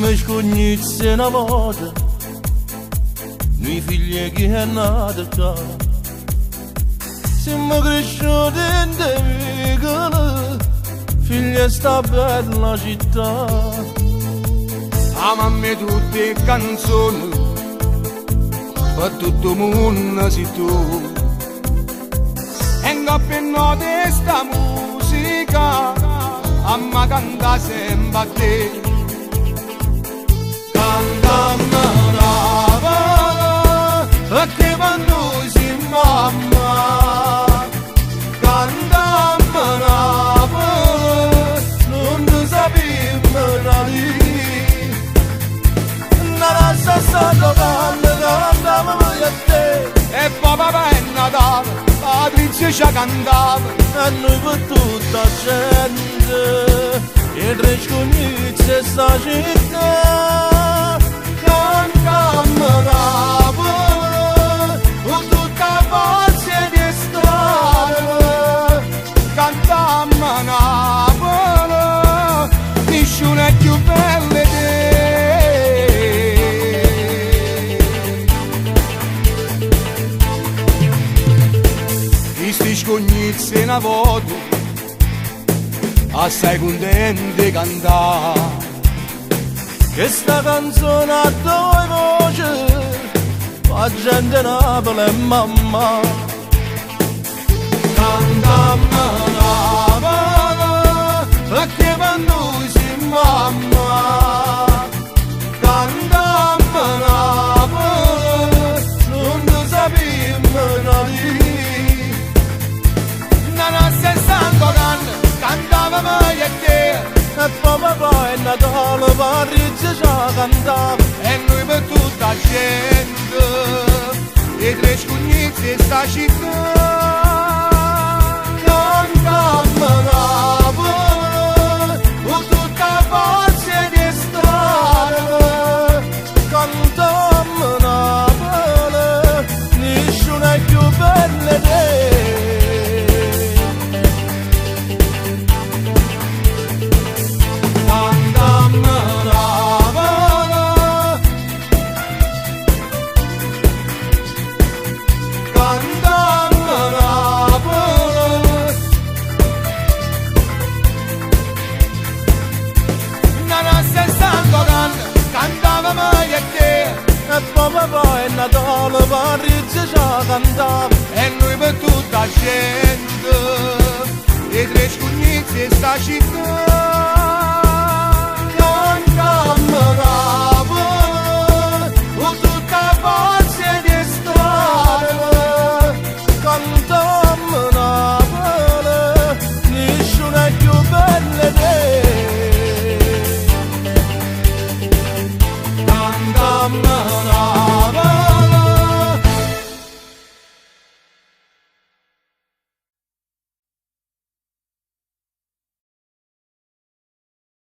mi scognizzi una volta, noi figli che è nata qua, siamo cresciuti in te piccoli, figli di sta bella città. Amami tutte canzoni, per tutto il mondo sei tu. E non per notte sta musica, a me canta sempre a te. Cantammi una parola, perché quando si mamma. Cantammi una parola, non ti sappiamo radì. Nella stessa domanda, cantammi a te. E poi papà è Natale, Patrizia ci cantava. E noi per tutta gente, e tre scognizze sta città. Cantammi una parola, con tutta forza di strada. Cantammi una parola, nessuno è più bello di te. Questi scognizzi una volta, assai contenti di cantare. Questa canzone a due voci, fa gente Napoli e mamma. Cantammi una parola, perché quando si mamma. Cantammi una parola, non ti sappiamo radì. Nella stessa canna, cantavamo io e te. E poi papà è Natale, Patrizia ci cantava. E noi per tutta gente, e tre scognizzi sta città. Cantammi una parola, con tutta forza di strada. Cantammi una parola, nessuno è più bello di te. Cantammi una parola, cantammi una parola. Nella stessa canna, cantavamo io e te. E poi papà è Natale, Patrizia ci cantava. E noi per tutta gente, e tre scognizzi sta città. Cantammi una parola, con tutta forza di strada. Cantammi una parola, nessuno è più bello di te. Cantammi